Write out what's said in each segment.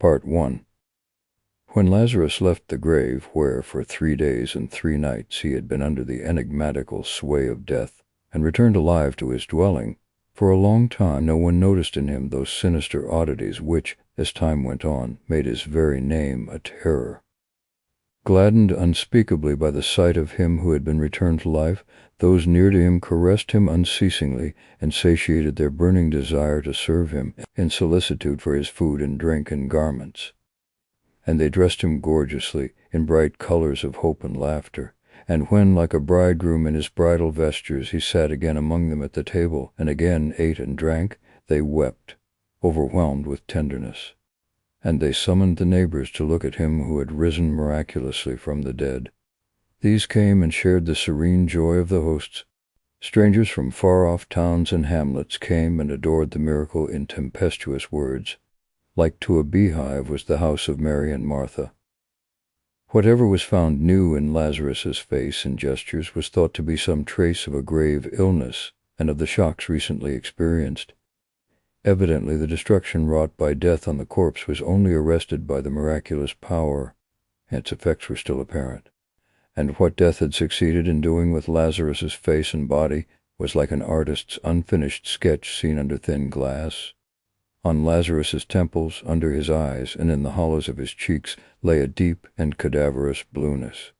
Part 1. When Lazarus left the grave, where for 3 days and 3 nights he had been under the enigmatical sway of death, and returned alive to his dwelling, for a long time no one noticed in him those sinister oddities which, as time went on, made his very name a terror. Gladdened unspeakably by the sight of him who had been returned to life, those near to him caressed him unceasingly, and satiated their burning desire to serve him in solicitude for his food and drink and garments. And they dressed him gorgeously, in bright colors of hope and laughter, and when, like a bridegroom in his bridal vestures, he sat again among them at the table, and again ate and drank, they wept, overwhelmed with tenderness. And they summoned the neighbors to look at him who had risen miraculously from the dead. These came and shared the serene joy of the hosts. Strangers from far-off towns and hamlets came and adored the miracle in tempestuous words. Like to a beehive was the house of Mary and Martha. Whatever was found new in Lazarus's face and gestures was thought to be some trace of a grave illness and of the shocks recently experienced. Evidently the destruction wrought by death on the corpse was only arrested by the miraculous power. Its effects were still apparent. And what death had succeeded in doing with Lazarus's face and body was like an artist's unfinished sketch seen under thin glass. On Lazarus's temples, under his eyes, and in the hollows of his cheeks lay a deep and cadaverous blueness.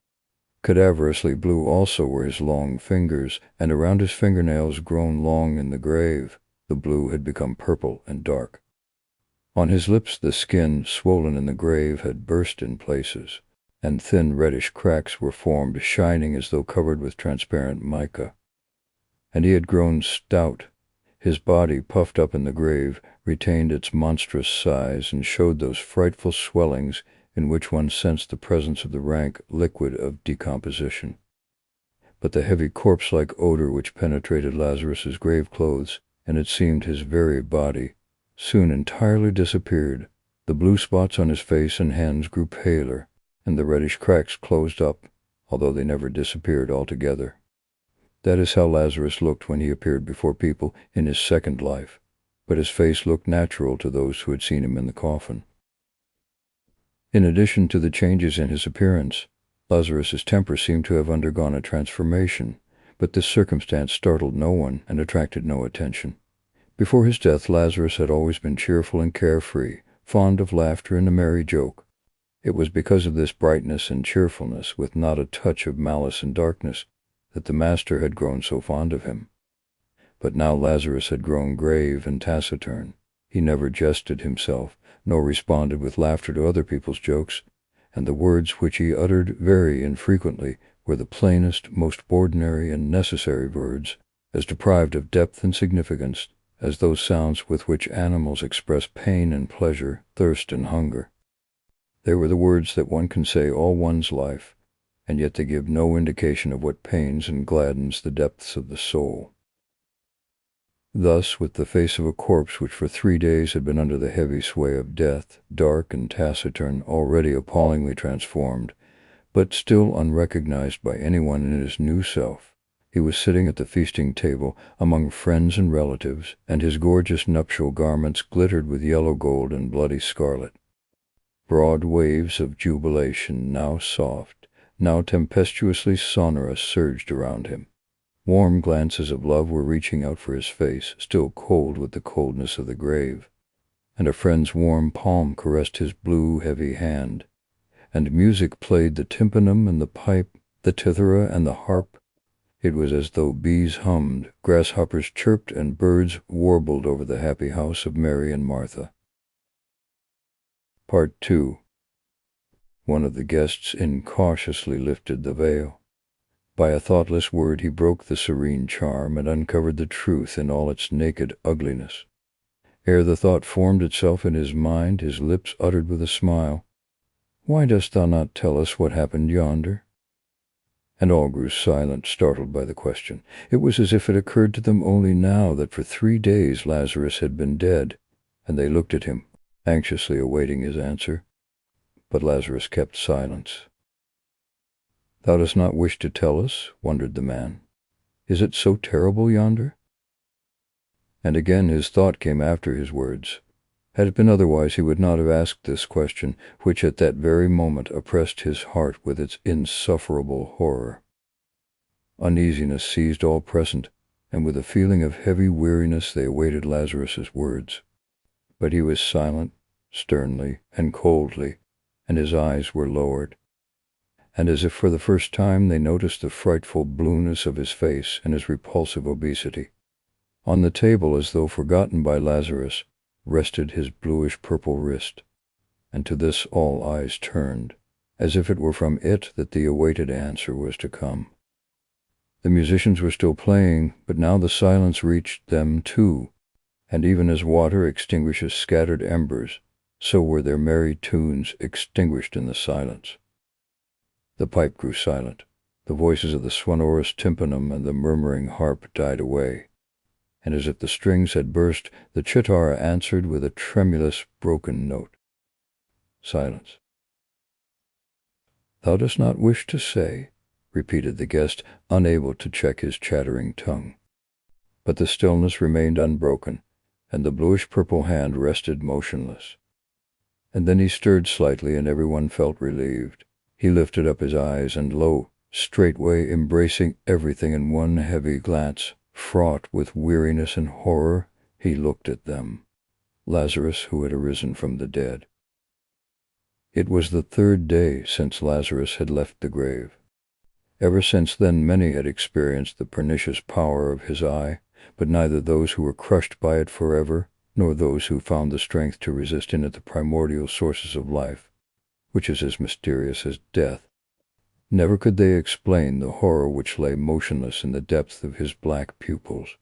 Cadaverously blue also were his long fingers, and around his fingernails grown long in the grave, the blue had become purple and dark. On his lips the skin, swollen in the grave, had burst in places, and thin reddish cracks were formed, shining as though covered with transparent mica. And he had grown stout. His body, puffed up in the grave, retained its monstrous size and showed those frightful swellings in which one sensed the presence of the rank liquid of decomposition. But the heavy corpse-like odor which penetrated Lazarus's grave clothes, and it seemed his very body, soon entirely disappeared. The blue spots on his face and hands grew paler, and the reddish cracks closed up, although they never disappeared altogether. That is how Lazarus looked when he appeared before people in his second life, but his face looked natural to those who had seen him in the coffin. In addition to the changes in his appearance, Lazarus's temper seemed to have undergone a transformation, but this circumstance startled no one and attracted no attention. Before his death, Lazarus had always been cheerful and carefree, fond of laughter and a merry joke. It was because of this brightness and cheerfulness, with not a touch of malice and darkness, that the master had grown so fond of him. But now Lazarus had grown grave and taciturn. He never jested himself, nor responded with laughter to other people's jokes, and the words which he uttered very infrequently were the plainest, most ordinary and necessary words, as deprived of depth and significance as those sounds with which animals express pain and pleasure, thirst and hunger. They were the words that one can say all one's life, and yet they give no indication of what pains and gladdens the depths of the soul. Thus, with the face of a corpse which for 3 days had been under the heavy sway of death, dark and taciturn, already appallingly transformed, but still unrecognized by anyone in his new self, he was sitting at the feasting table among friends and relatives, and his gorgeous nuptial garments glittered with yellow gold and bloody scarlet. Broad waves of jubilation, now soft, now tempestuously sonorous, surged around him. Warm glances of love were reaching out for his face, still cold with the coldness of the grave, and a friend's warm palm caressed his blue, heavy hand, and music played the tympanum and the pipe, the cithara and the harp. It was as though bees hummed, grasshoppers chirped, and birds warbled over the happy house of Mary and Martha. Part 2. One of the guests incautiously lifted the veil. By a thoughtless word he broke the serene charm and uncovered the truth in all its naked ugliness. Ere the thought formed itself in his mind, his lips uttered with a smile, "Why dost thou not tell us what happened yonder?" And all grew silent, startled by the question. It was as if it occurred to them only now that for 3 days Lazarus had been dead, and they looked at him, anxiously awaiting his answer. But Lazarus kept silence. "Thou dost not wish to tell us?" wondered the man. "Is it so terrible yonder?" And again his thought came after his words. Had it been otherwise, he would not have asked this question, which at that very moment oppressed his heart with its insufferable horror. Uneasiness seized all present, and with a feeling of heavy weariness they awaited Lazarus's words. But he was silent, sternly and coldly, and his eyes were lowered. And as if for the first time they noticed the frightful blueness of his face and his repulsive obesity. On the table, as though forgotten by Lazarus, rested his bluish-purple wrist, and to this all eyes turned, as if it were from it that the awaited answer was to come. The musicians were still playing, but now the silence reached them too, and even as water extinguishes scattered embers, so were their merry tunes extinguished in the silence. The pipe grew silent, the voices of the sonorous tympanum and the murmuring harp died away, and as if the strings had burst, the cithara answered with a tremulous, broken note. Silence. "Thou dost not wish to say," repeated the guest, unable to check his chattering tongue. But the stillness remained unbroken, and the bluish-purple hand rested motionless. And then he stirred slightly, and everyone felt relieved. He lifted up his eyes, and lo, straightway embracing everything in one heavy glance, fraught with weariness and horror, he looked at them, Lazarus who had arisen from the dead. It was the third day since Lazarus had left the grave. Ever since then many had experienced the pernicious power of his eye, but neither those who were crushed by it forever, nor those who found the strength to resist in it the primordial sources of life, which is as mysterious as death. Never could they explain the horror which lay motionless in the depth of his black pupils.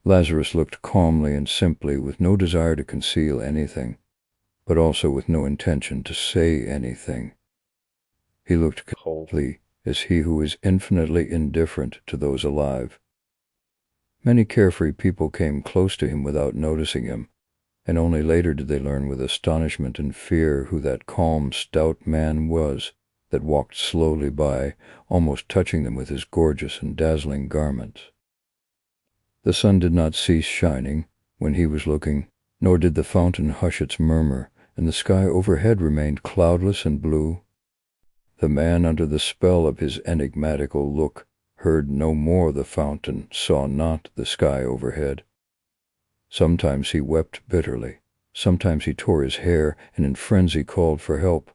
Lazarus looked calmly and simply, with no desire to conceal anything, but also with no intention to say anything. He looked coldly, as he who is infinitely indifferent to those alive. Many carefree people came close to him without noticing him, and only later did they learn with astonishment and fear who that calm, stout man was that walked slowly by, almost touching them with his gorgeous and dazzling garments. The sun did not cease shining when he was looking, nor did the fountain hush its murmur, and the sky overhead remained cloudless and blue. The man, under the spell of his enigmatical look, heard no more the fountain, saw not the sky overhead. Sometimes he wept bitterly, sometimes he tore his hair, and in frenzy called for help.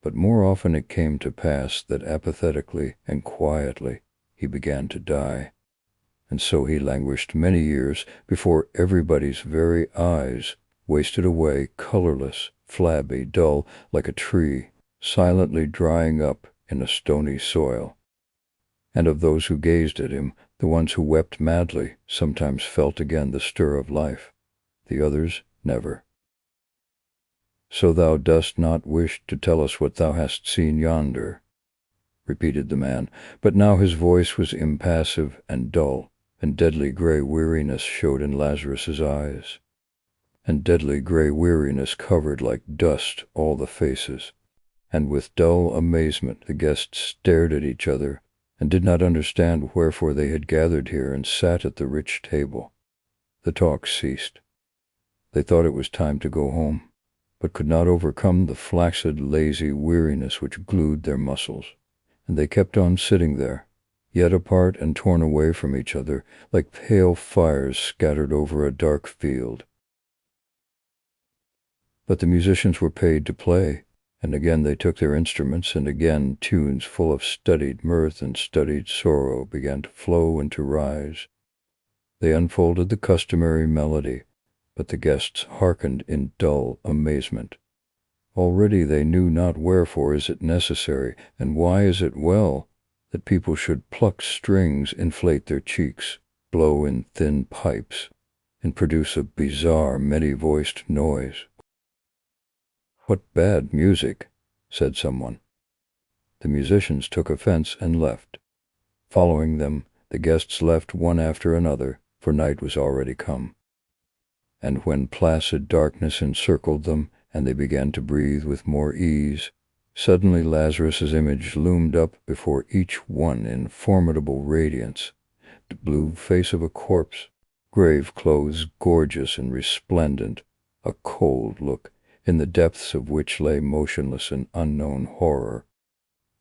But more often it came to pass that apathetically and quietly he began to die, and so he languished many years before everybody's very eyes, wasted away, colorless, flabby, dull, like a tree, silently drying up in a stony soil. And of those who gazed at him, the ones who wept madly sometimes felt again the stir of life, the others never. "So thou dost not wish to tell us what thou hast seen yonder," repeated the man, but now his voice was impassive and dull, and deadly gray weariness showed in Lazarus's eyes. And deadly gray weariness covered like dust all the faces, and with dull amazement the guests stared at each other, and did not understand wherefore they had gathered here and sat at the rich table. The talk ceased. They thought it was time to go home, but could not overcome the flaccid, lazy weariness which glued their muscles, and they kept on sitting there, yet apart and torn away from each other, like pale fires scattered over a dark field. But the musicians were paid to play, and again they took their instruments, and again tunes full of studied mirth and studied sorrow began to flow and to rise. They unfolded the customary melody, but the guests hearkened in dull amazement. Already they knew not wherefore is it necessary, and why is it well, that people should pluck strings, inflate their cheeks, blow in thin pipes, and produce a bizarre, many-voiced noise. "What bad music," said someone. The musicians took offense and left. Following them, the guests left one after another, for night was already come. And when placid darkness encircled them, and they began to breathe with more ease, suddenly Lazarus's image loomed up before each one in formidable radiance, the blue face of a corpse, grave clothes gorgeous and resplendent, a cold look, in the depths of which lay motionless an unknown horror.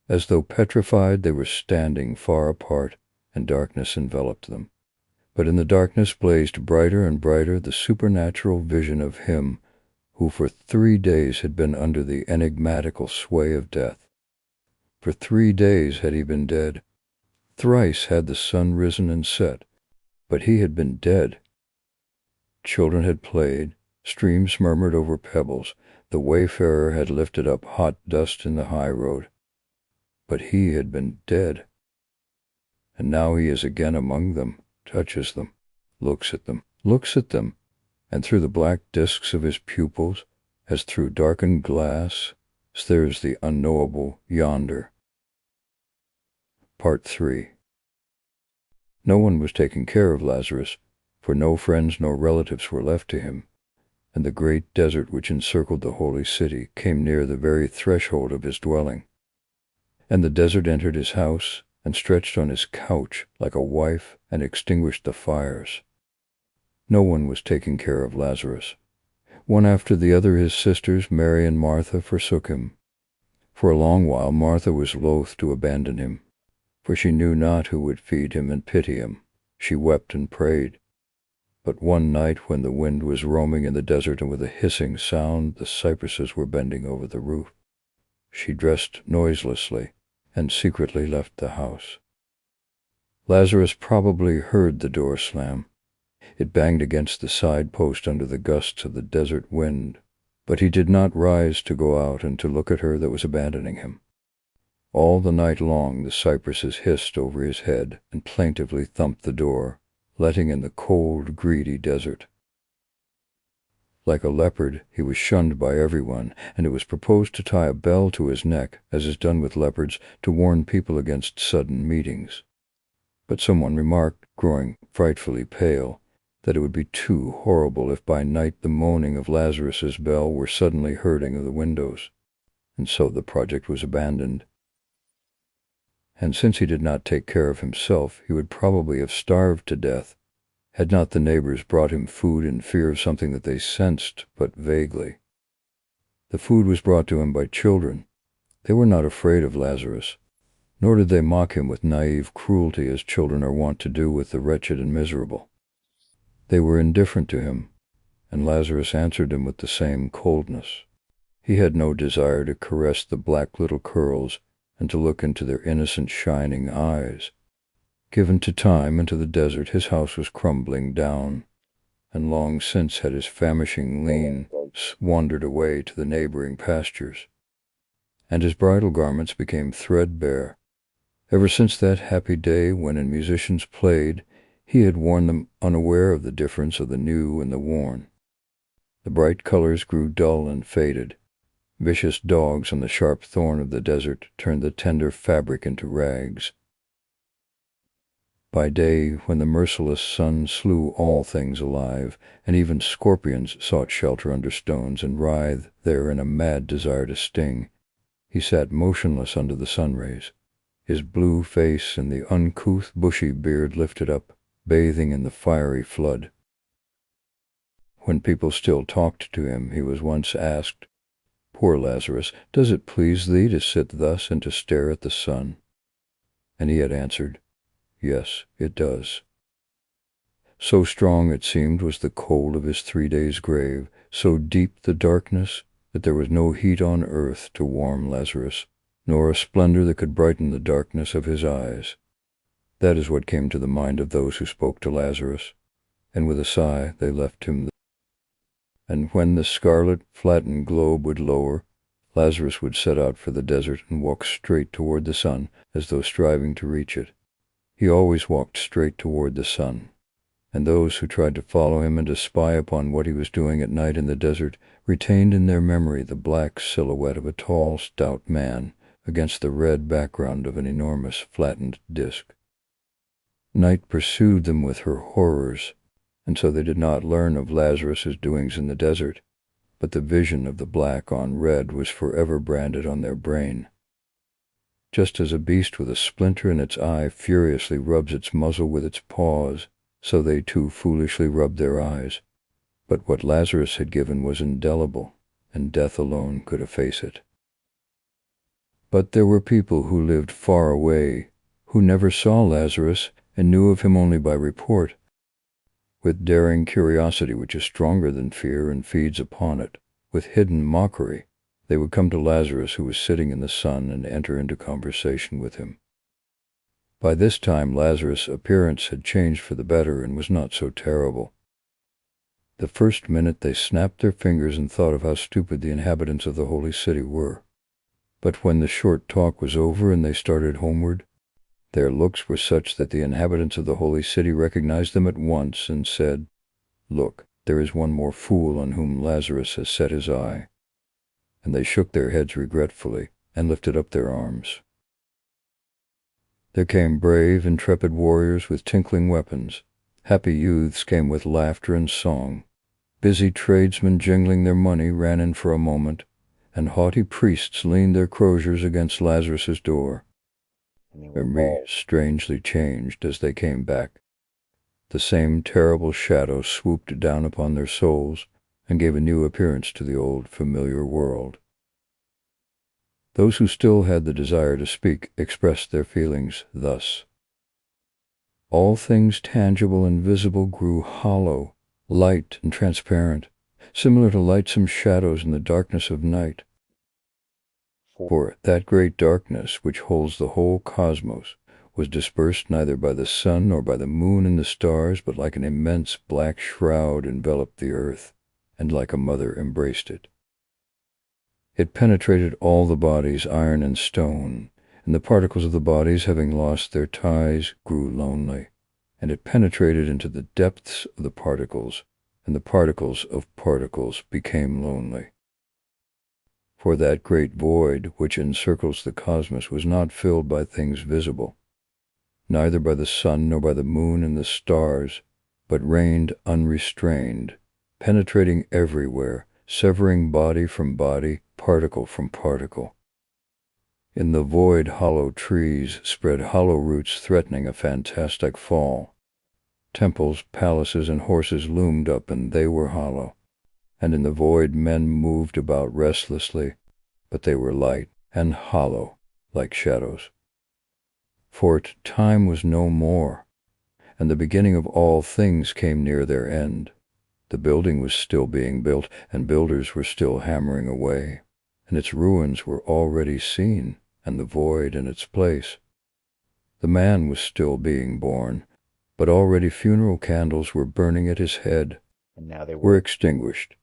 As though petrified, they were standing far apart, and darkness enveloped them. But in the darkness blazed brighter and brighter the supernatural vision of him who for 3 days had been under the enigmatical sway of death. For 3 days had he been dead. Thrice had the sun risen and set, but he had been dead. Children had played, streams murmured over pebbles, the wayfarer had lifted up hot dust in the high road, but he had been dead. And now he is again among them, touches them, looks at them, and through the black discs of his pupils, as through darkened glass, stares the unknowable yonder. Part 3. No one was taking care of Lazarus, for no friends nor relatives were left to him, and the great desert which encircled the holy city came near the very threshold of his dwelling. And the desert entered his house, and stretched on his couch like a wife, and extinguished the fires. No one was taking care of Lazarus. One after the other his sisters, Mary and Martha, forsook him. For a long while Martha was loath to abandon him, for she knew not who would feed him and pity him. She wept and prayed. But one night when the wind was roaming in the desert and with a hissing sound the cypresses were bending over the roof, she dressed noiselessly and secretly left the house. Lazarus probably heard the door slam. It banged against the side post under the gusts of the desert wind, but he did not rise to go out and to look at her that was abandoning him. All the night long the cypresses hissed over his head and plaintively thumped the door, letting in the cold, greedy desert. Like a leopard, he was shunned by everyone, and it was proposed to tie a bell to his neck, as is done with leopards, to warn people against sudden meetings. But someone remarked, growing frightfully pale, that it would be too horrible if by night the moaning of Lazarus's bell were suddenly heard of the windows, and so the project was abandoned. And since he did not take care of himself, he would probably have starved to death, had not the neighbors brought him food in fear of something that they sensed but vaguely. The food was brought to him by children. They were not afraid of Lazarus, nor did they mock him with naive cruelty as children are wont to do with the wretched and miserable. They were indifferent to him, and Lazarus answered them with the same coldness. He had no desire to caress the black little curls and to look into their innocent shining eyes. Given to time and to the desert, his house was crumbling down, and long since had his famishing lean wandered away to the neighboring pastures, and his bridal garments became threadbare. Ever since that happy day when in musicians played, he had worn them unaware of the difference of the new and the worn. The bright colors grew dull and faded. Vicious dogs on the sharp thorn of the desert turned the tender fabric into rags. By day, when the merciless sun slew all things alive, and even scorpions sought shelter under stones and writhed there in a mad desire to sting, he sat motionless under the sun rays, his blue face and the uncouth bushy beard lifted up, bathing in the fiery flood. When people still talked to him, he was once asked, "Poor Lazarus, does it please thee to sit thus and to stare at the sun?" And he had answered, "Yes, it does." So strong, it seemed, was the cold of his 3 days' grave, so deep the darkness, that there was no heat on earth to warm Lazarus, nor a splendor that could brighten the darkness of his eyes. That is what came to the mind of those who spoke to Lazarus, and with a sigh they left him. And when the scarlet, flattened globe would lower, Lazarus would set out for the desert and walk straight toward the sun, as though striving to reach it. He always walked straight toward the sun, and those who tried to follow him and to spy upon what he was doing at night in the desert retained in their memory the black silhouette of a tall, stout man against the red background of an enormous flattened disk. Night pursued them with her horrors, and so they did not learn of Lazarus's doings in the desert, but the vision of the black on red was forever branded on their brain. Just as a beast with a splinter in its eye furiously rubs its muzzle with its paws, so they too foolishly rubbed their eyes, But what Lazarus had given was indelible, and death alone could efface it. But there were people who lived far away, who never saw Lazarus and knew of him only by report. With daring curiosity which is stronger than fear and feeds upon it, with hidden mockery, they would come to Lazarus who was sitting in the sun and enter into conversation with him. By this time Lazarus' appearance had changed for the better and was not so terrible. The first minute they snapped their fingers and thought of how stupid the inhabitants of the holy city were. But when the short talk was over and they started homeward, their looks were such that the inhabitants of the holy city recognized them at once and said, "Look, there is one more fool on whom Lazarus has set his eye." And they shook their heads regretfully and lifted up their arms. There came brave, intrepid warriors with tinkling weapons. Happy youths came with laughter and song. Busy tradesmen jingling their money ran in for a moment, and haughty priests leaned their croziers against Lazarus's door. Memory strangely changed as they came back. The same terrible shadow swooped down upon their souls and gave a new appearance to the old familiar world. Those who still had the desire to speak expressed their feelings thus. All things tangible and visible grew hollow, light and transparent, similar to lightsome shadows in the darkness of night. For that great darkness which holds the whole cosmos was dispersed neither by the sun nor by the moon and the stars, but like an immense black shroud enveloped the earth, and like a mother embraced it. It penetrated all the bodies, iron and stone, and the particles of the bodies, having lost their ties, grew lonely, and it penetrated into the depths of the particles, and the particles of particles became lonely. For that great void which encircles the cosmos was not filled by things visible, neither by the sun nor by the moon and the stars, but reigned unrestrained, penetrating everywhere, severing body from body, particle from particle. In the void hollow trees spread hollow roots threatening a fantastic fall. Temples, palaces, and horses loomed up, and they were hollow. And in the void men moved about restlessly, but they were light and hollow like shadows. For time was no more, and the beginning of all things came near their end. The building was still being built, and builders were still hammering away, and its ruins were already seen, and the void in its place. The man was still being born, but already funeral candles were burning at his head, and now they were extinguished,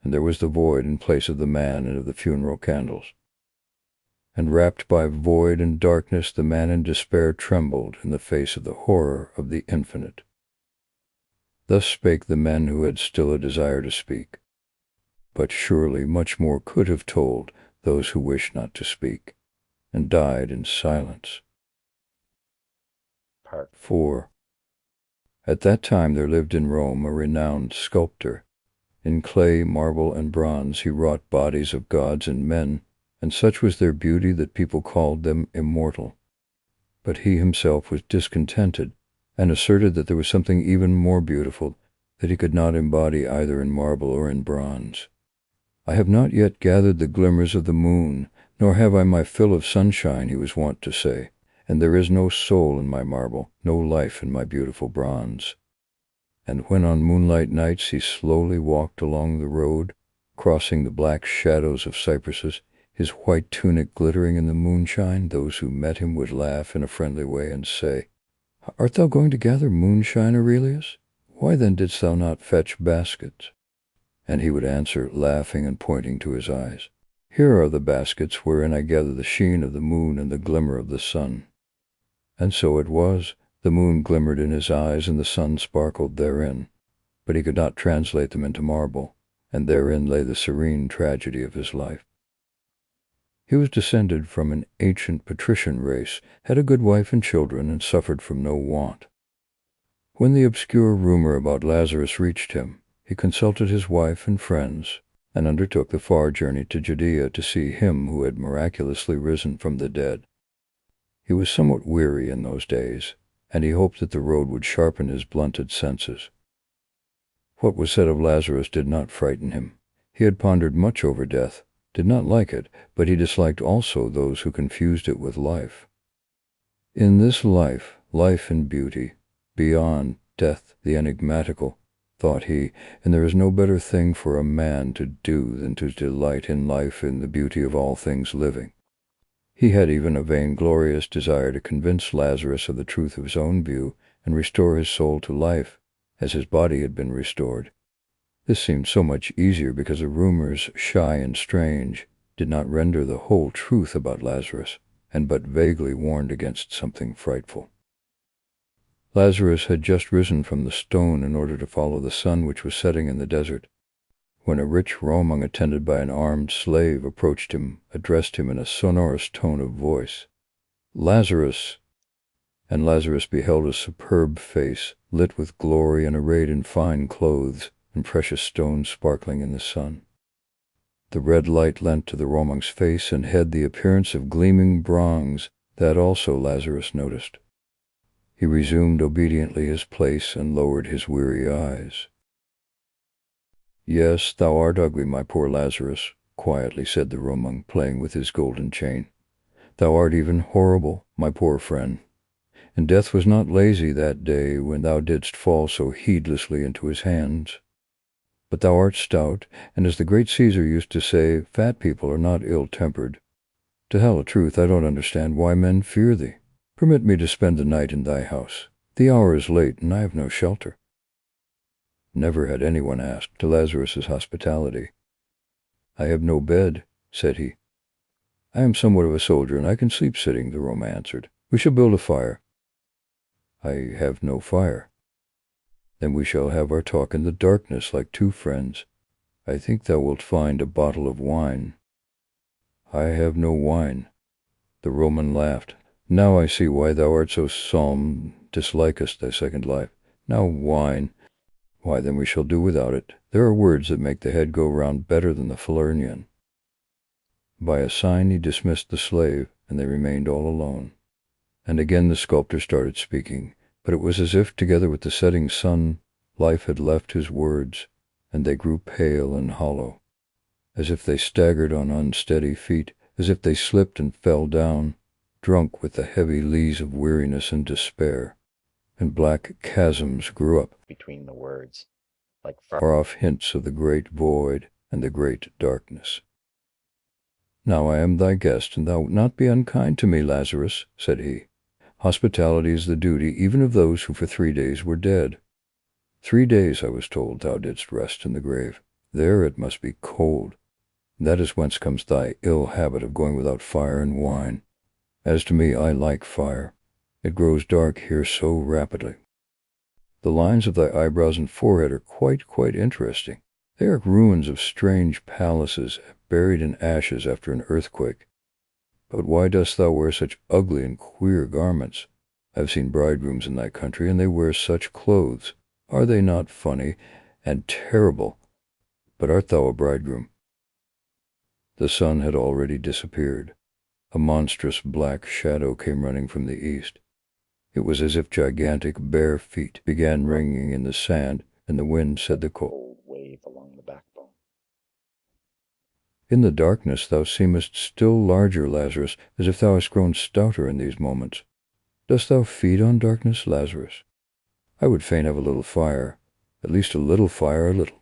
and there was the void in place of the man and of the funeral candles. And wrapped by void and darkness, the man in despair trembled in the face of the horror of the infinite. Thus spake the men who had still a desire to speak. But surely much more could have told those who wished not to speak, and died in silence. Part 4. At that time there lived in Rome a renowned sculptor. In clay, marble, and bronze he wrought bodies of gods and men, and such was their beauty that people called them immortal. But he himself was discontented, and asserted that there was something even more beautiful that he could not embody either in marble or in bronze. "I have not yet gathered the glimmers of the moon, nor have I my fill of sunshine," he was wont to say, "and there is no soul in my marble, no life in my beautiful bronze." And when on moonlight nights he slowly walked along the road, crossing the black shadows of cypresses, his white tunic glittering in the moonshine, those who met him would laugh in a friendly way and say, "Art thou going to gather moonshine, Aurelius? Why then didst thou not fetch baskets?" And he would answer, laughing and pointing to his eyes, "Here are the baskets wherein I gather the sheen of the moon and the glimmer of the sun." And so it was. The moon glimmered in his eyes and the sun sparkled therein, but he could not translate them into marble, and therein lay the serene tragedy of his life. He was descended from an ancient patrician race, had a good wife and children, and suffered from no want. When the obscure rumor about Lazarus reached him, he consulted his wife and friends, and undertook the far journey to Judea to see him who had miraculously risen from the dead. He was somewhat weary in those days, and he hoped that the road would sharpen his blunted senses. What was said of Lazarus did not frighten him. He had pondered much over death, did not like it, but he disliked also those who confused it with life. In this life, life in beauty, beyond death the enigmatical, thought he, and there is no better thing for a man to do than to delight in life in the beauty of all things living. He had even a vainglorious desire to convince Lazarus of the truth of his own view and restore his soul to life, as his body had been restored. This seemed so much easier because the rumors, shy and strange, did not render the whole truth about Lazarus, and but vaguely warned against something frightful. Lazarus had just risen from the stone in order to follow the sun which was setting in the desert, when a rich Romang attended by an armed slave approached him, addressed him in a sonorous tone of voice, "Lazarus!" And Lazarus beheld a superb face, lit with glory and arrayed in fine clothes, and precious stones sparkling in the sun. The red light lent to the Romang's face and head the appearance of gleaming bronze. That also Lazarus noticed. He resumed obediently his place and lowered his weary eyes. "Yes, thou art ugly, my poor Lazarus," quietly said the Romang, playing with his golden chain. "Thou art even horrible, my poor friend. And death was not lazy that day when thou didst fall so heedlessly into his hands. But thou art stout, and as the great Caesar used to say, fat people are not ill-tempered. To tell the truth, I don't understand why men fear thee. Permit me to spend the night in thy house. The hour is late, and I have no shelter." Never had anyone asked to Lazarus's hospitality. "I have no bed," said he. "I am somewhat of a soldier, and I can sleep sitting," the Roman answered. "We shall build a fire." "I have no fire." "Then we shall have our talk in the darkness like two friends. I think thou wilt find a bottle of wine." "I have no wine." The Roman laughed. "Now I see why thou art so solemn, dislikest thy second life. Now wine! Why, then we shall do without it. There are words that make the head go round better than the Falernian." By a sign he dismissed the slave, and they remained all alone. And again the sculptor started speaking, but it was as if, together with the setting sun, life had left his words, and they grew pale and hollow, as if they staggered on unsteady feet, as if they slipped and fell down, drunk with the heavy lees of weariness and despair, and black chasms grew up between the words, like far-off hints of the great void and the great darkness. "Now I am thy guest, and thou wilt not be unkind to me, Lazarus," said he. "Hospitality is the duty even of those who for 3 days were dead. 3 days, I was told, thou didst rest in the grave. There it must be cold. That is whence comes thy ill habit of going without fire and wine. As to me, I like fire. It grows dark here so rapidly. The lines of thy eyebrows and forehead are quite interesting. They are ruins of strange palaces, buried in ashes after an earthquake. But why dost thou wear such ugly and queer garments? I have seen bridegrooms in thy country, and they wear such clothes. Are they not funny and terrible? But art thou a bridegroom?" The sun had already disappeared. A monstrous black shadow came running from the east. It was as if gigantic bare feet began ringing in the sand, and the wind set the cold wave along the backbone. "In the darkness thou seemest still larger, Lazarus, as if thou hast grown stouter in these moments. Dost thou feed on darkness, Lazarus? I would fain have a little fire, at least a little fire, a little.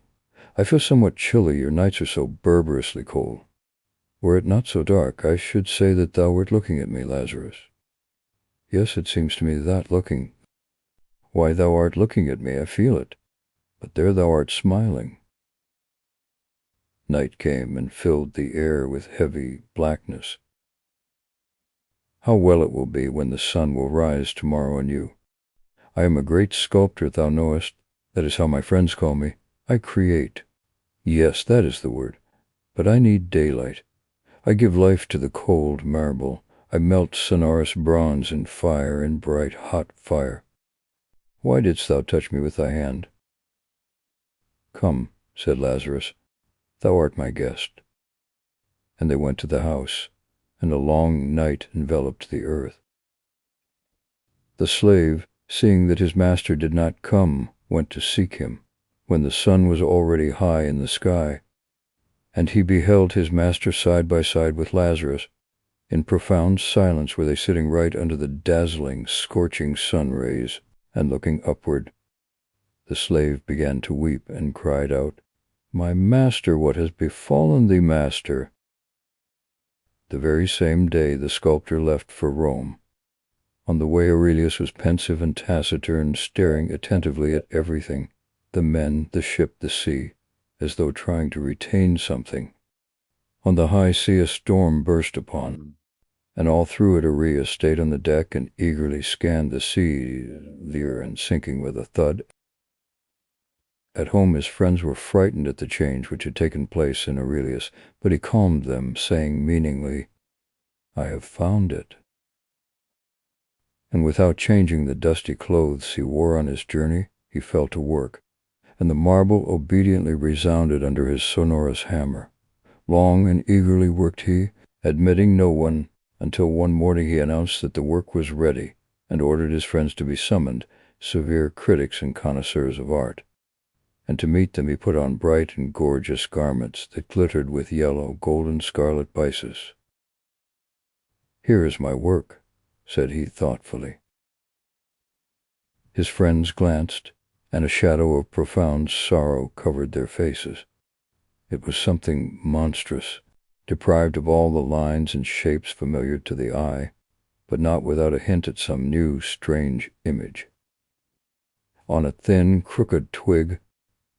I feel somewhat chilly, your nights are so barbarously cold. Were it not so dark, I should say that thou wert looking at me, Lazarus. Yes, it seems to me that looking. Why, thou art looking at me, I feel it. But there thou art smiling." Night came and filled the air with heavy blackness. "How well it will be when the sun will rise tomorrow on you. I am a great sculptor, thou knowest. That is how my friends call me. I create. Yes, that is the word. But I need daylight. I give life to the cold marble. I melt sonorous bronze in fire, in bright, hot fire. Why didst thou touch me with thy hand?" "Come," said Lazarus, "thou art my guest." And they went to the house, and a long night enveloped the earth. The slave, seeing that his master did not come, went to seek him. when the sun was already high in the sky, and he beheld his master side by side with Lazarus. In profound silence were they sitting right under the dazzling, scorching sun rays, and looking upward. The slave began to weep, and cried out, "My master, what has befallen thee, master?" The very same day the sculptor left for Rome. On the way Aurelius was pensive and taciturn, staring attentively at everything, the men, the ship, the sea, as though trying to retain something. On the high sea a storm burst upon, and all through it Aurelius stayed on the deck and eagerly scanned the sea, near and sinking with a thud. At home his friends were frightened at the change which had taken place in Aurelius, but he calmed them, saying meaningly, "I have found it." And without changing the dusty clothes he wore on his journey, he fell to work, and the marble obediently resounded under his sonorous hammer. Long and eagerly worked he, admitting no one, until one morning he announced that the work was ready, and ordered his friends to be summoned, severe critics and connoisseurs of art. And to meet them he put on bright and gorgeous garments that glittered with yellow, gold, and scarlet bices. "Here is my work," said he thoughtfully. His friends glanced, and a shadow of profound sorrow covered their faces. It was something monstrous, deprived of all the lines and shapes familiar to the eye, but not without a hint at some new, strange image. On a thin, crooked twig,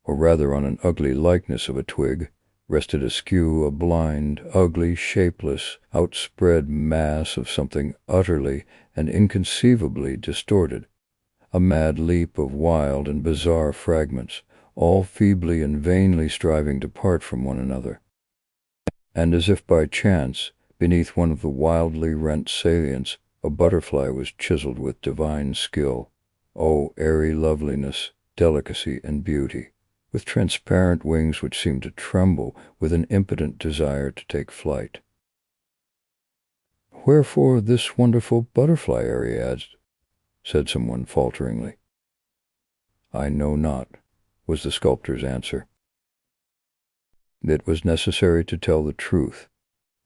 or rather on an ugly likeness of a twig, rested askew a blind, ugly, shapeless, outspread mass of something utterly and inconceivably distorted, a mad leap of wild and bizarre fragments, all feebly and vainly striving to part from one another. And as if by chance, beneath one of the wildly rent salients, a butterfly was chiseled with divine skill, oh, airy loveliness, delicacy, and beauty, with transparent wings which seemed to tremble with an impotent desire to take flight. "Wherefore this wonderful butterfly, Ariadne?" said someone falteringly. "I know not," was the sculptor's answer. It was necessary to tell the truth,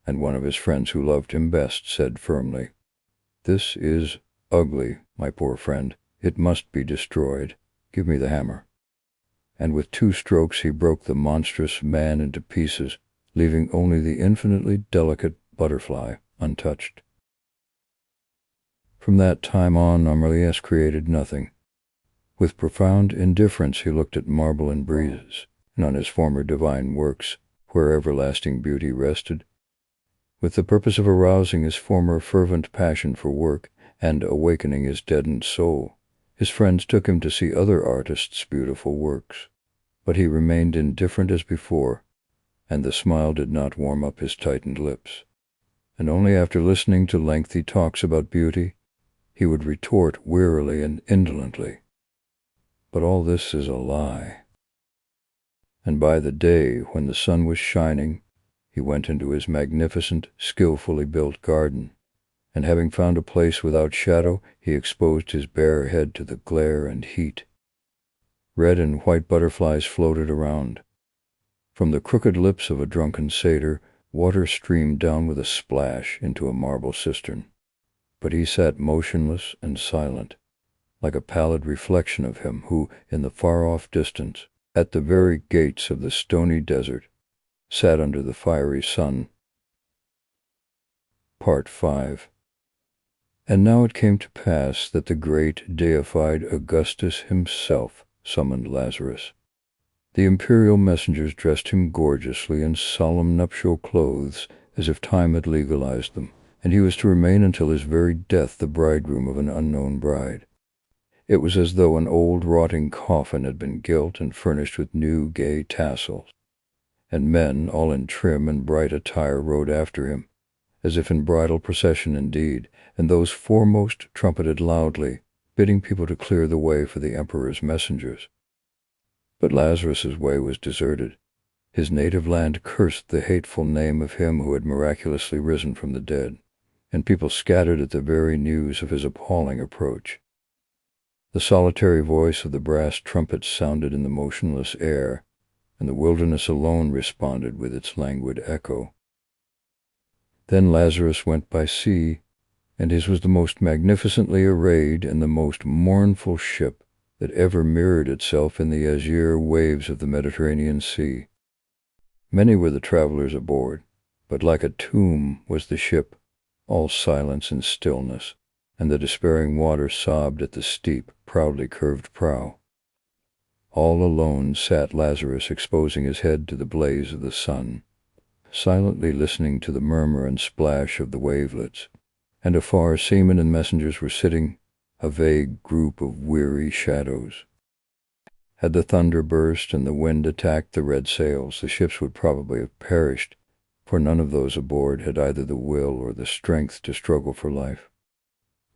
and one of his friends who loved him best said firmly, "This is ugly, my poor friend. It must be destroyed. Give me the hammer." And with 2 strokes he broke the monstrous man into pieces, leaving only the infinitely delicate butterfly untouched. From that time on, Aurelius created nothing. With profound indifference he looked at marble and breezes, and on his former divine works, where everlasting beauty rested. With the purpose of arousing his former fervent passion for work, and awakening his deadened soul, his friends took him to see other artists' beautiful works. But he remained indifferent as before, and the smile did not warm up his tightened lips. And only after listening to lengthy talks about beauty, he would retort wearily and indolently, "But all this is a lie." And by the day, when the sun was shining, he went into his magnificent, skillfully built garden, and having found a place without shadow, he exposed his bare head to the glare and heat. Red and white butterflies floated around. From the crooked lips of a drunken satyr, water streamed down with a splash into a marble cistern. But he sat motionless and silent, like a pallid reflection of him who, in the far-off distance, at the very gates of the stony desert, sat under the fiery sun. Part 5. And now it came to pass that the great deified Augustus himself summoned Lazarus. The imperial messengers dressed him gorgeously in solemn nuptial clothes, as if time had legalized them, and he was to remain until his very death the bridegroom of an unknown bride. It was as though an old rotting coffin had been gilt and furnished with new gay tassels, and men, all in trim and bright attire, rode after him, as if in bridal procession indeed, and those foremost trumpeted loudly, bidding people to clear the way for the emperor's messengers. But Lazarus's way was deserted. His native land cursed the hateful name of him who had miraculously risen from the dead, and people scattered at the very news of his appalling approach. The solitary voice of the brass trumpets sounded in the motionless air, and the wilderness alone responded with its languid echo. Then Lazarus went by sea, and his was the most magnificently arrayed and the most mournful ship that ever mirrored itself in the azure waves of the Mediterranean Sea. Many were the travelers aboard, but like a tomb was the ship, all silence and stillness, and the despairing water sobbed at the steep, proudly curved prow. All alone sat Lazarus, exposing his head to the blaze of the sun, silently listening to the murmur and splash of the wavelets, and afar seamen and messengers were sitting, a vague group of weary shadows. Had the thunder burst and the wind attacked the red sails, the ships would probably have perished, for none of those aboard had either the will or the strength to struggle for life.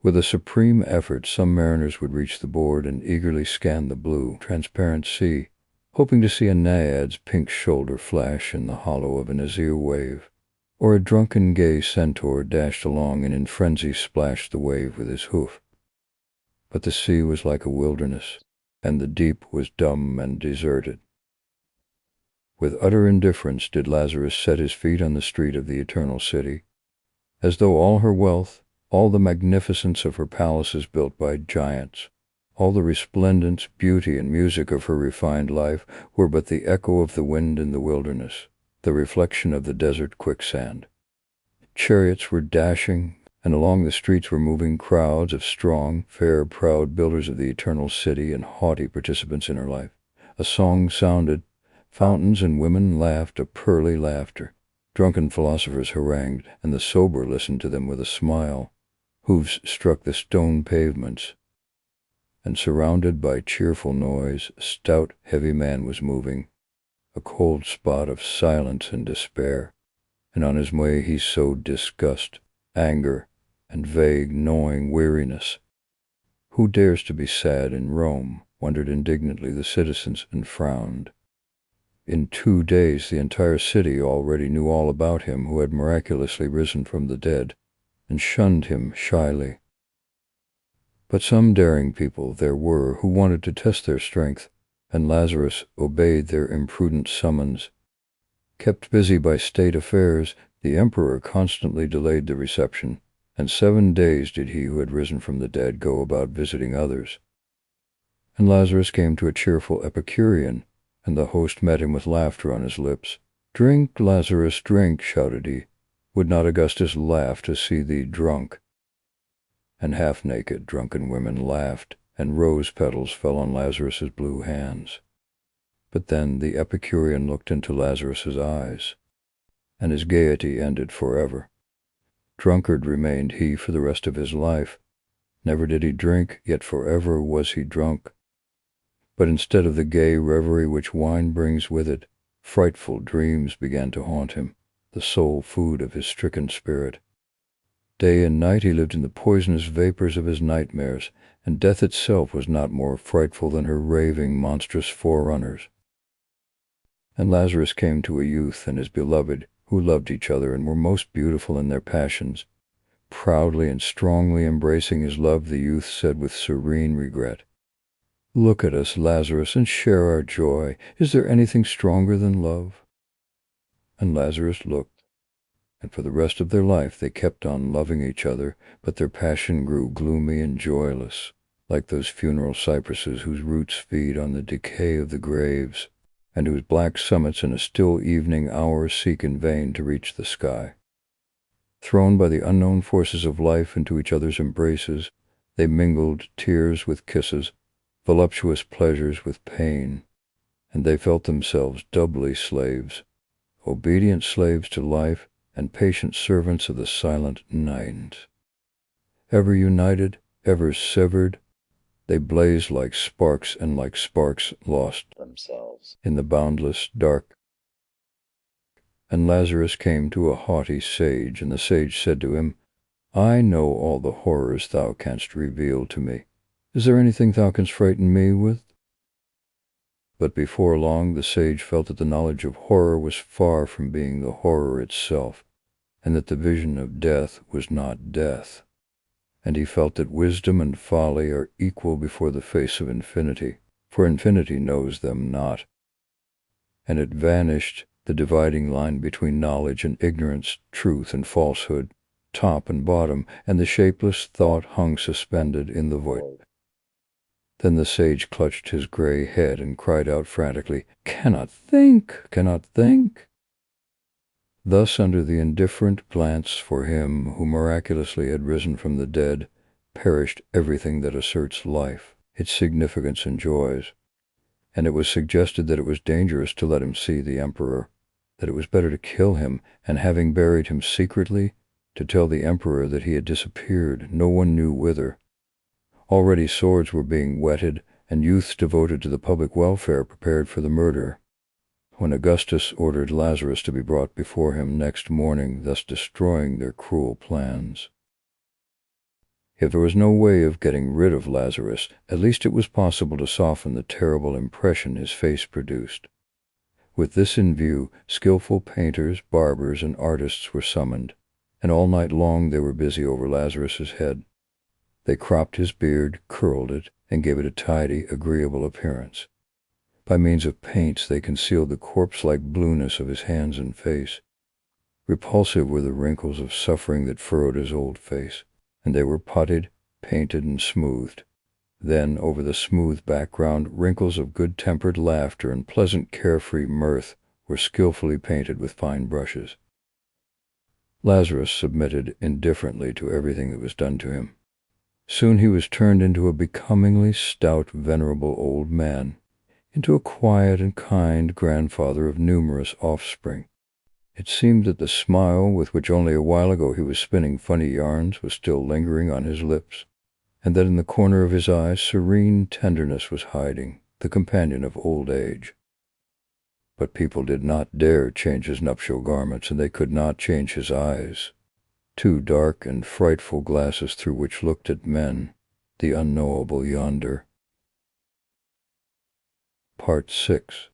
With a supreme effort, some mariners would reach the board and eagerly scan the blue, transparent sea, hoping to see a naiad's pink shoulder flash in the hollow of an azure wave, or a drunken gay centaur dashed along and in frenzy splashed the wave with his hoof. But the sea was like a wilderness, and the deep was dumb and deserted. With utter indifference did Lazarus set his feet on the street of the eternal city, as though all her wealth, all the magnificence of her palaces built by giants, all the resplendence, beauty, and music of her refined life were but the echo of the wind in the wilderness, the reflection of the desert quicksand. Chariots were dashing, and along the streets were moving crowds of strong, fair, proud builders of the eternal city and haughty participants in her life. A song sounded, fountains and women laughed a pearly laughter, drunken philosophers harangued, and the sober listened to them with a smile. Hoofs struck the stone pavements, and surrounded by cheerful noise, a stout, heavy man was moving, a cold spot of silence and despair, and on his way he sowed disgust, anger, and vague, gnawing weariness. Who dares to be sad in Rome? Wondered indignantly the citizens, and frowned. In 2 days the entire city already knew all about him who had miraculously risen from the dead, and shunned him shyly. But some daring people there were who wanted to test their strength, and Lazarus obeyed their imprudent summons. Kept busy by state affairs, the emperor constantly delayed the reception, and 7 days did he who had risen from the dead go about visiting others. And Lazarus came to a cheerful Epicurean, and the host met him with laughter on his lips. "Drink, Lazarus, drink," shouted he. "Would not Augustus laugh to see thee drunk?" And half-naked drunken women laughed, and rose petals fell on Lazarus's blue hands. But then the Epicurean looked into Lazarus's eyes, and his gaiety ended forever. Drunkard remained he for the rest of his life. Never did he drink, yet forever was he drunk. But instead of the gay reverie which wine brings with it, frightful dreams began to haunt him, the sole food of his stricken spirit. Day and night he lived in the poisonous vapors of his nightmares, and death itself was not more frightful than her raving, monstrous forerunners. And Lazarus came to a youth and his beloved, who loved each other and were most beautiful in their passions. Proudly and strongly embracing his love, the youth said with serene regret, "Look at us, Lazarus, and share our joy. Is there anything stronger than love?" And Lazarus looked, and for the rest of their life they kept on loving each other, but their passion grew gloomy and joyless, like those funeral cypresses whose roots feed on the decay of the graves, and whose black summits in a still evening hour seek in vain to reach the sky. Thrown by the unknown forces of life into each other's embraces, they mingled tears with kisses, voluptuous pleasures with pain, and they felt themselves doubly slaves, obedient slaves to life and patient servants of the silent night. Ever united, ever severed, they blazed like sparks, and like sparks lost themselves in the boundless dark. And Lazarus came to a haughty sage, and the sage said to him, "I know all the horrors thou canst reveal to me. Is there anything thou canst frighten me with?" But before long the sage felt that the knowledge of horror was far from being the horror itself, and that the vision of death was not death. and he felt that wisdom and folly are equal before the face of infinity, for infinity knows them not. And it vanished, the dividing line between knowledge and ignorance, truth and falsehood, top and bottom, and the shapeless thought hung suspended in the void. Then the sage clutched his gray head and cried out frantically, "Cannot think, cannot think." Thus, under the indifferent glance for him who miraculously had risen from the dead, perished everything that asserts life, its significance and joys. And it was suggested that it was dangerous to let him see the emperor, that it was better to kill him, and having buried him secretly, to tell the emperor that he had disappeared, no one knew whither. Already swords were being whetted, and youths devoted to the public welfare prepared for the murder, when Augustus ordered Lazarus to be brought before him next morning, thus destroying their cruel plans. If there was no way of getting rid of Lazarus, at least it was possible to soften the terrible impression his face produced. With this in view, skillful painters, barbers, and artists were summoned, and all night long they were busy over Lazarus's head. They cropped his beard, curled it, and gave it a tidy, agreeable appearance. By means of paints they concealed the corpse-like blueness of his hands and face. Repulsive were the wrinkles of suffering that furrowed his old face, and they were puttied, painted, and smoothed. Then, over the smooth background, wrinkles of good-tempered laughter and pleasant carefree mirth were skillfully painted with fine brushes. Lazarus submitted indifferently to everything that was done to him. Soon he was turned into a becomingly stout, venerable old man, into a quiet and kind grandfather of numerous offspring. It seemed that the smile with which only a while ago he was spinning funny yarns was still lingering on his lips, and that in the corner of his eyes serene tenderness was hiding, the companion of old age. But people did not dare change his nuptial garments, and they could not change his eyes, two dark and frightful glasses through which looked at men, the unknowable yonder. Part 6.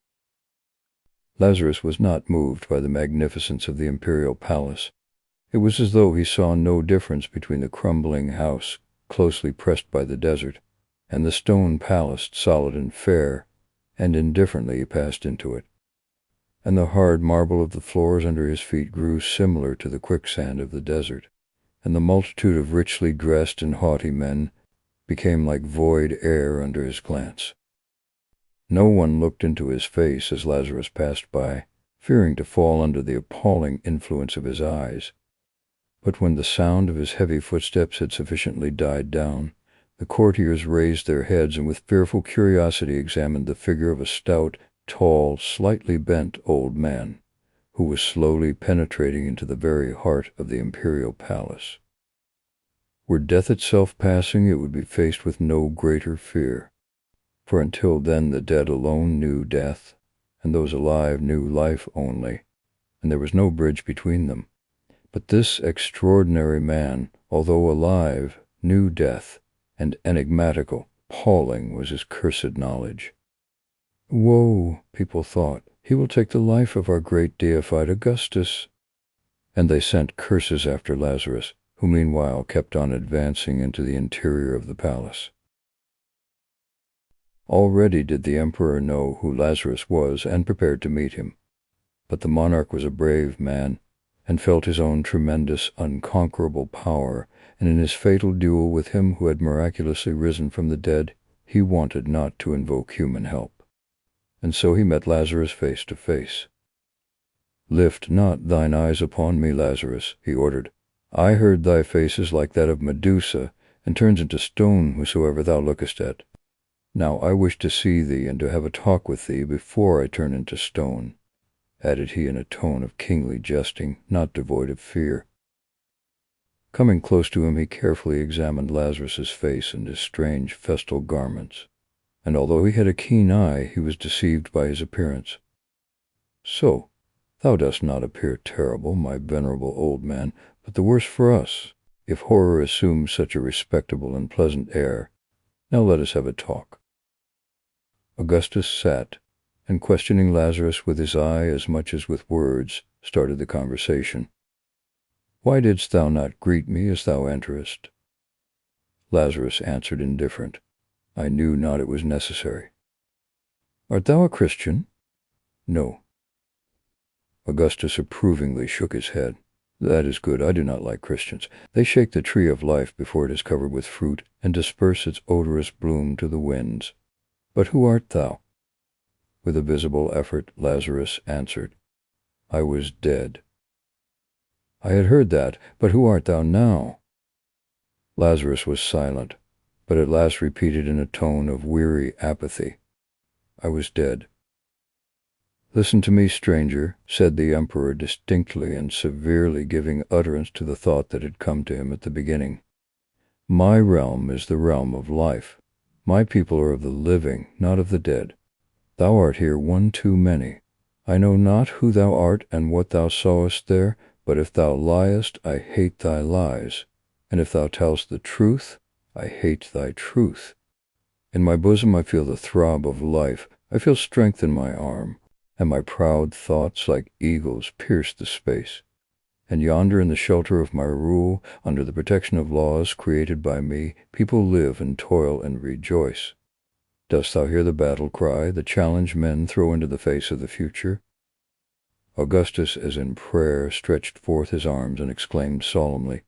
Lazarus was not moved by the magnificence of the imperial palace. It was as though he saw no difference between the crumbling house, closely pressed by the desert, and the stone palace, solid and fair, and indifferently he passed into it. And the hard marble of the floors under his feet grew similar to the quicksand of the desert, and the multitude of richly dressed and haughty men became like void air under his glance. No one looked into his face as Lazarus passed by, fearing to fall under the appalling influence of his eyes. But when the sound of his heavy footsteps had sufficiently died down, the courtiers raised their heads and with fearful curiosity examined the figure of a stout, tall, slightly bent old man, who was slowly penetrating into the very heart of the imperial palace. Were death itself passing, it would be faced with no greater fear. For until then the dead alone knew death, and those alive knew life only, and there was no bridge between them. But this extraordinary man, although alive, knew death, and enigmatical, appalling was his cursed knowledge. "Woe," people thought, "he will take the life of our great deified Augustus." And they sent curses after Lazarus, who meanwhile kept on advancing into the interior of the palace. Already did the emperor know who Lazarus was and prepared to meet him. But the monarch was a brave man, and felt his own tremendous, unconquerable power, and in his fatal duel with him who had miraculously risen from the dead, he wanted not to invoke human help. And so he met Lazarus face to face. "Lift not thine eyes upon me, Lazarus," he ordered. "I heard thy face is like that of Medusa, and turns into stone whosoever thou lookest at. Now I wish to see thee and to have a talk with thee before I turn into stone," added he in a tone of kingly jesting, not devoid of fear. Coming close to him, he carefully examined Lazarus's face and his strange festal garments, and although he had a keen eye, he was deceived by his appearance. "So, thou dost not appear terrible, my venerable old man, but the worse for us, if horror assumes such a respectable and pleasant air. Now let us have a talk." Augustus sat, and questioning Lazarus with his eye as much as with words, started the conversation. "Why didst thou not greet me as thou enterest?" Lazarus answered indifferent. I knew not it was necessary. Art thou a Christian? No. Augustus approvingly shook his head. That is good. I do not like Christians. They shake the tree of life before it is covered with fruit, and disperse its odorous bloom to the winds. But who art thou? With a visible effort, Lazarus answered, I was dead. I had heard that, but who art thou now? Lazarus was silent, but at last repeated in a tone of weary apathy, I was dead. Listen to me, stranger, said the emperor distinctly and severely, giving utterance to the thought that had come to him at the beginning. My realm is the realm of life. My people are of the living, not of the dead. Thou art here one too many. I know not who thou art and what thou sawest there, but if thou liest, I hate thy lies, and if thou tellest the truth, I hate thy truth. In my bosom I feel the throb of life, I feel strength in my arm, and my proud thoughts like eagles pierce the space. And yonder in the shelter of my rule, under the protection of laws created by me, people live and toil and rejoice. Dost thou hear the battle cry, the challenge men throw into the face of the future? Augustus, as in prayer, stretched forth his arms and exclaimed solemnly,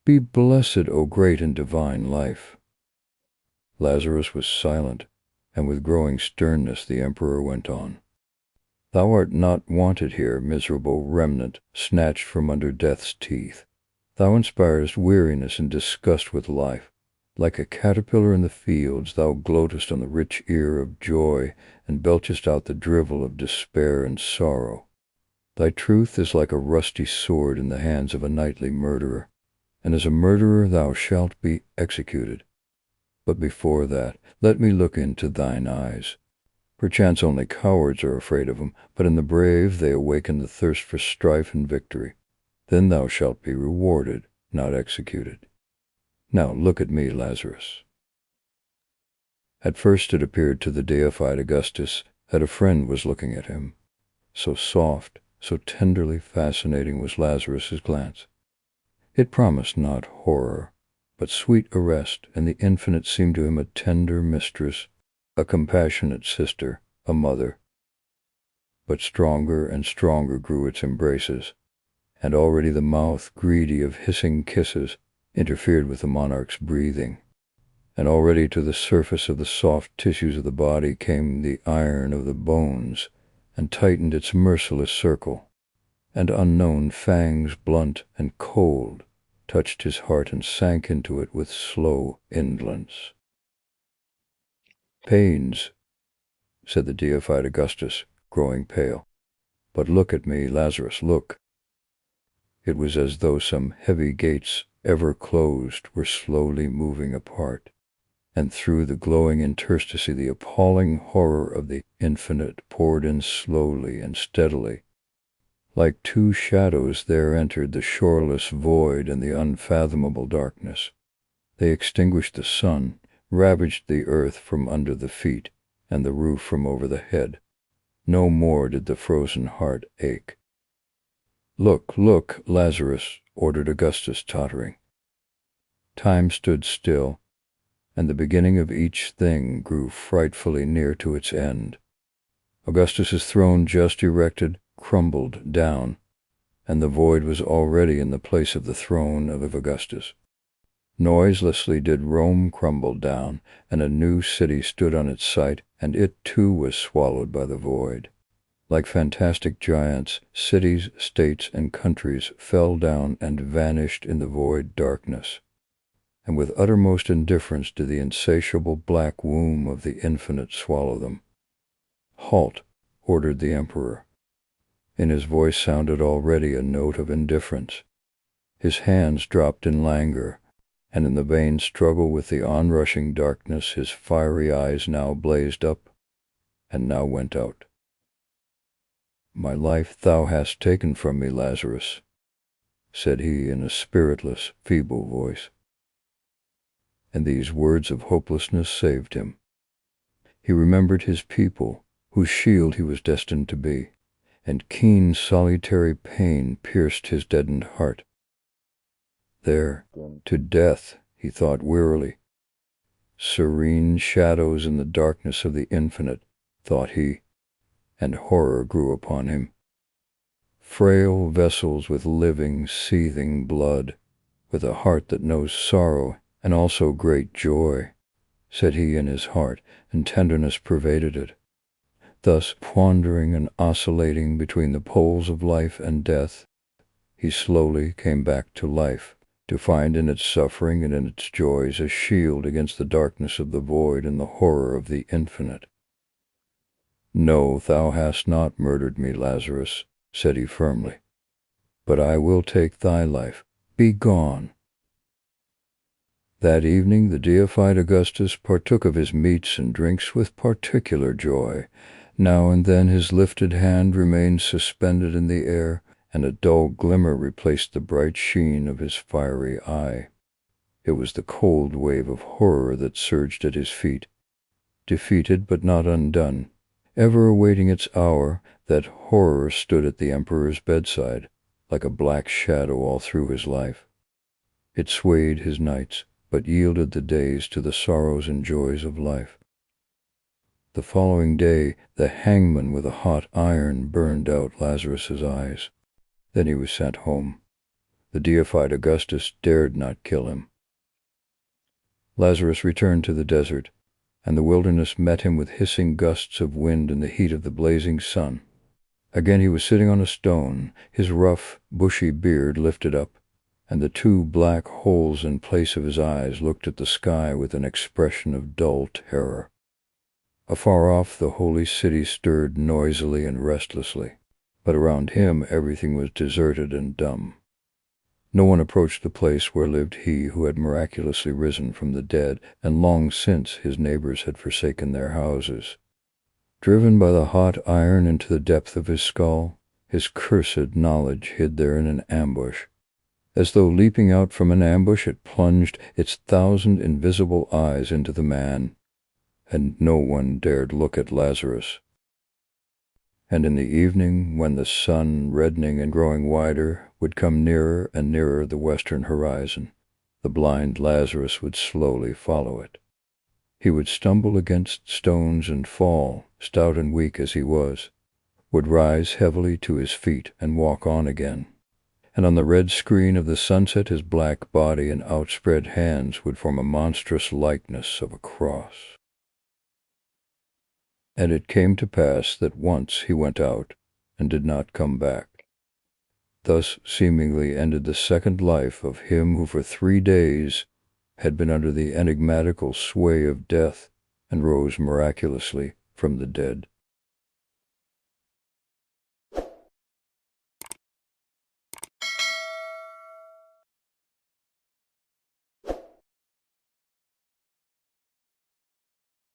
Be blessed, O great and divine life. Lazarus was silent, and with growing sternness the emperor went on. Thou art not wanted here, miserable remnant, snatched from under death's teeth. Thou inspirest weariness and disgust with life. Like a caterpillar in the fields, thou gloatest on the rich ear of joy, and belchest out the drivel of despair and sorrow. Thy truth is like a rusty sword in the hands of a nightly murderer, and as a murderer thou shalt be executed. But before that, let me look into thine eyes. Perchance only cowards are afraid of them, but in the brave they awaken the thirst for strife and victory. Then thou shalt be rewarded, not executed. Now look at me, Lazarus. At first it appeared to the deified Augustus that a friend was looking at him. So soft, so tenderly fascinating was Lazarus's glance. It promised not horror, but sweet arrest, and the infinite seemed to him a tender mistress, a compassionate sister, a mother. But stronger and stronger grew its embraces, and already the mouth, greedy of hissing kisses, interfered with the monarch's breathing, and already to the surface of the soft tissues of the body came the iron of the bones, and tightened its merciless circle, and unknown fangs, blunt and cold, touched his heart and sank into it with slow indolence. Pains, said the deified Augustus, growing pale. But look at me, Lazarus, look. It was as though some heavy gates, ever closed, were slowly moving apart, and through the glowing interstice the appalling horror of the infinite poured in slowly and steadily. Like two shadows there entered the shoreless void and the unfathomable darkness. They extinguished the sun, ravaged the earth from under the feet, and the roof from over the head. No more did the frozen heart ache. Look, look, Lazarus, ordered Augustus, tottering. Time stood still, and the beginning of each thing grew frightfully near to its end. Augustus's throne, just erected, crumbled down, and the void was already in the place of the throne of Augustus. Noiselessly did Rome crumble down, and a new city stood on its site, and it too was swallowed by the void. Like fantastic giants, cities, states, and countries fell down and vanished in the void darkness. And with uttermost indifference did the insatiable black womb of the infinite swallow them. Halt, ordered the emperor. In his voice sounded already a note of indifference. His hands dropped in languor, and in the vain struggle with the onrushing darkness his fiery eyes now blazed up, and now went out. My life thou hast taken from me, Lazarus, said he in a spiritless, feeble voice. And these words of hopelessness saved him. He remembered his people, whose shield he was destined to be, and keen solitary pain pierced his deadened heart. There, to death, he thought wearily, serene shadows in the darkness of the infinite, thought he, and horror grew upon him. Frail vessels with living, seething blood, with a heart that knows sorrow and also great joy, said he in his heart, and tenderness pervaded it. Thus, wandering and oscillating between the poles of life and death, he slowly came back to life, to find in its suffering and in its joys a shield against the darkness of the void and the horror of the infinite. "No, thou hast not murdered me, Lazarus," said he firmly, "but I will take thy life. Be gone." That evening the deified Augustus partook of his meats and drinks with particular joy. Now and then his lifted hand remained suspended in the air, and a dull glimmer replaced the bright sheen of his fiery eye. It was the cold wave of horror that surged at his feet. Defeated but not undone, ever awaiting its hour, that horror stood at the emperor's bedside, like a black shadow all through his life. It swayed his nights, but yielded the days to the sorrows and joys of life. The following day the hangman with a hot iron burned out Lazarus's eyes. Then he was sent home. The deified Augustus dared not kill him. Lazarus returned to the desert, and the wilderness met him with hissing gusts of wind and the heat of the blazing sun. Again he was sitting on a stone, his rough, bushy beard lifted up, and the two black holes in place of his eyes looked at the sky with an expression of dull terror. Afar off the holy city stirred noisily and restlessly, but around him everything was deserted and dumb. No one approached the place where lived he who had miraculously risen from the dead, and long since his neighbors had forsaken their houses. Driven by the hot iron into the depth of his skull, his cursed knowledge hid there in an ambush. As though leaping out from an ambush, it plunged its 1,000 invisible eyes into the man, and no one dared look at Lazarus. And in the evening, when the sun, reddening and growing wider, would come nearer and nearer the western horizon, the blind Lazarus would slowly follow it. He would stumble against stones and fall, stout and weak as he was, would rise heavily to his feet and walk on again. And on the red screen of the sunset his black body and outspread hands would form a monstrous likeness of a cross. And it came to pass that once he went out and did not come back. Thus seemingly ended the second life of him who for 3 days had been under the enigmatical sway of death and rose miraculously from the dead.